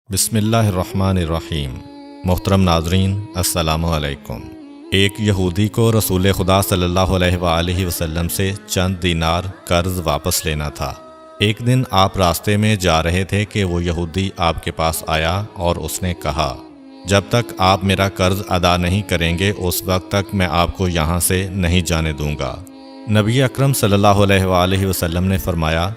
بسم اللہ الرحمن الرحیم۔ محترم ناظرین، السلام علیکم۔ ایک یہودی کو رسول خدا صلی اللہ علیہ وآلہ وسلم سے چند دینار قرض واپس لینا تھا۔ ایک دن آپ راستے میں جا رہے تھے کہ وہ یہودی آپ کے پاس آیا اور اس نے کہا، جب تک آپ میرا قرض ادا نہیں کریں گے اس وقت تک میں آپ کو یہاں سے نہیں جانے دوں گا۔ نبی اکرم صلی اللہ علیہ وآلہ وسلم نے فرمایا،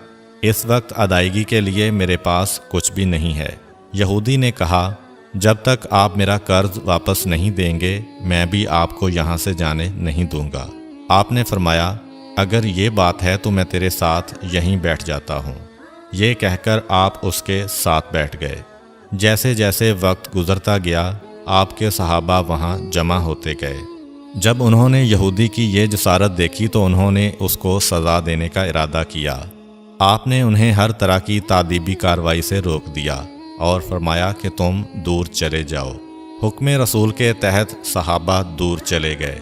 اس وقت ادائیگی کے لیے میرے پاس کچھ بھی نہیں ہے۔ یہودی نے کہا، جب تک آپ میرا قرض واپس نہیں دیں گے میں بھی آپ کو یہاں سے جانے نہیں دوں گا۔ آپ نے فرمایا، اگر یہ بات ہے تو میں تیرے ساتھ یہیں بیٹھ جاتا ہوں۔ یہ کہہ کر آپ اس کے ساتھ بیٹھ گئے۔ جیسے جیسے وقت گزرتا گیا آپ کے صحابہ وہاں جمع ہوتے گئے۔ جب انہوں نے یہودی کی یہ جسارت دیکھی تو انہوں نے اس کو سزا دینے کا ارادہ کیا۔ آپ نے انہیں ہر طرح کی تادیبی کارروائی سے روک دیا اور فرمایا کہ تم دور چلے جاؤ۔ حکم رسول کے تحت صحابہ دور چلے گئے۔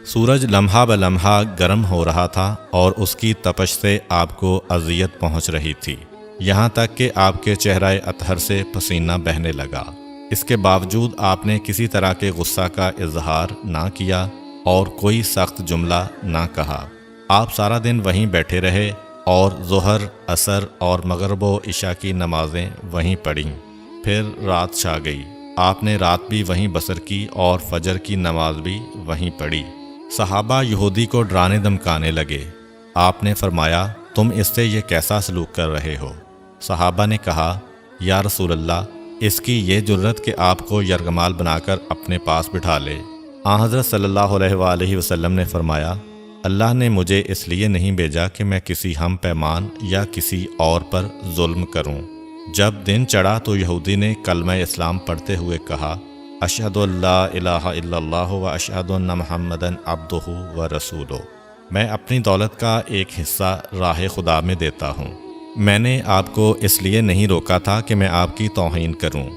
سورج لمحہ بلمحہ گرم ہو رہا تھا اور اس کی تپش سے آپ کو اذیت پہنچ رہی تھی، یہاں تک کہ آپ کے چہرہ اطہر سے پسینہ بہنے لگا۔ اس کے باوجود آپ نے کسی طرح کے غصہ کا اظہار نہ کیا اور کوئی سخت جملہ نہ کہا۔ آپ سارا دن وہیں بیٹھے رہے اور ظہر، عصر اور مغرب و عشاء کی نمازیں وہیں پڑھیں۔ پھر رات چھا گئی۔ آپ نے رات بھی وہیں بسر کی اور فجر کی نماز بھی وہیں پڑھی۔ صحابہ یہودی کو ڈرانے دھمکانے لگے۔ آپ نے فرمایا، تم اس سے یہ کیسا سلوک کر رہے ہو؟ صحابہ نے کہا، یا رسول اللہ، اس کی یہ جرت کہ آپ کو یرغمال بنا کر اپنے پاس بٹھا لے۔ آن حضرت صلی اللہ علیہ وآلہ وسلم نے فرمایا، اللہ نے مجھے اس لیے نہیں بھیجا کہ میں کسی ہم پیمان یا کسی اور پر ظلم کروں۔ جب دن چڑھا تو یہودی نے کلمہ اسلام پڑھتے ہوئے کہا، اشہد ان لا الہ الا اللہ و اشہد ان محمدً عبدہ و رسولہ۔ میں اپنی دولت کا ایک حصہ راہ خدا میں دیتا ہوں۔ میں نے آپ کو اس لیے نہیں روکا تھا کہ میں آپ کی توہین کروں۔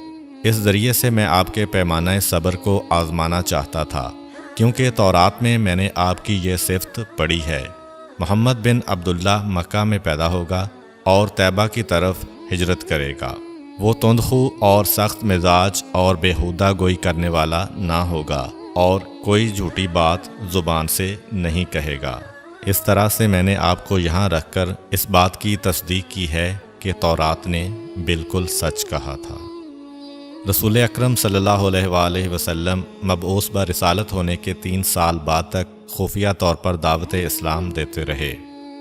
اس ذریعے سے میں آپ کے پیمانہ صبر کو آزمانا چاہتا تھا، کیونکہ تورات میں نے آپ کی یہ صفت پڑھی ہے، محمد بن عبداللہ مکہ میں پیدا ہوگا اور طیبہ کی طرف ہجرت کرے گا۔ وہ تندخو اور سخت مزاج اور بیہودہ گوئی کرنے والا نہ ہوگا اور کوئی جھوٹی بات زبان سے نہیں کہے گا۔ اس طرح سے میں نے آپ کو یہاں رکھ کر اس بات کی تصدیق کی ہے کہ تورات نے بالکل سچ کہا تھا۔ رسول اکرم صلی اللہ علیہ وآلہ وسلم مبعوث برسالت ہونے کے 3 سال بعد تک خفیہ طور پر دعوت اسلام دیتے رہے۔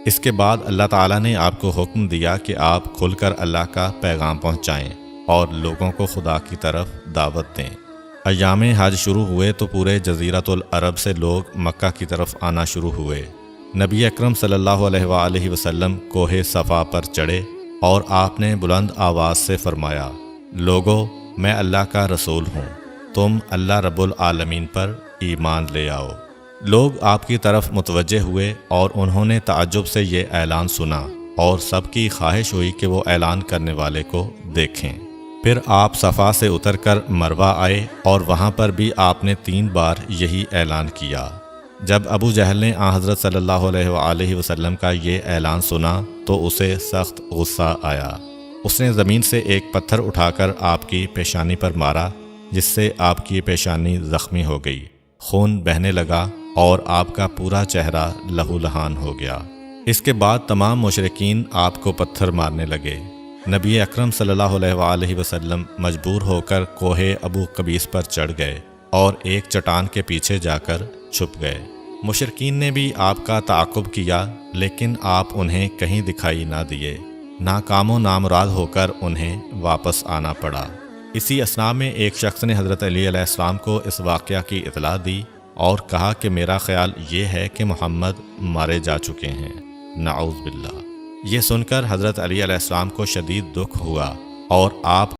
اس کے بعد اللہ تعالیٰ نے آپ کو حکم دیا کہ آپ کھل کر اللہ کا پیغام پہنچائیں اور لوگوں کو خدا کی طرف دعوت دیں۔ ایام حج شروع ہوئے تو پورے جزیرۃ العرب سے لوگ مکہ کی طرف آنا شروع ہوئے۔ نبی اکرم صلی اللہ علیہ وآلہ وسلم کوہ صفا پر چڑھے اور آپ نے بلند آواز سے فرمایا، لوگو، میں اللہ کا رسول ہوں، تم اللہ رب العالمین پر ایمان لے آؤ۔ لوگ آپ کی طرف متوجہ ہوئے اور انہوں نے تعجب سے یہ اعلان سنا اور سب کی خواہش ہوئی کہ وہ اعلان کرنے والے کو دیکھیں۔ پھر آپ صفا سے اتر کر مروہ آئے اور وہاں پر بھی آپ نے 3 بار یہی اعلان کیا۔ جب ابو جہل نے آن حضرت صلی اللہ علیہ وآلہ وسلم کا یہ اعلان سنا تو اسے سخت غصہ آیا۔ اس نے زمین سے ایک پتھر اٹھا کر آپ کی پیشانی پر مارا، جس سے آپ کی پیشانی زخمی ہو گئی، خون بہنے لگا اور آپ کا پورا چہرہ لہو لہان ہو گیا۔ اس کے بعد تمام مشرکین آپ کو پتھر مارنے لگے۔ نبی اکرم صلی اللہ علیہ وآلہ وسلم مجبور ہو کر کوہ ابو قبیس پر چڑھ گئے اور ایک چٹان کے پیچھے جا کر چھپ گئے۔ مشرکین نے بھی آپ کا تعاقب کیا لیکن آپ انہیں کہیں دکھائی نہ دیے۔ ناکام و نامراد ہو کر انہیں واپس آنا پڑا۔ اسی اثناء میں ایک شخص نے حضرت علی علیہ السلام کو اس واقعہ کی اطلاع دی اور کہا کہ میرا خیال یہ ہے کہ محمد مارے جا چکے ہیں، نعوذ باللہ۔ یہ سن کر حضرت علی علیہ السلام کو شدید دکھ ہوا اور آپ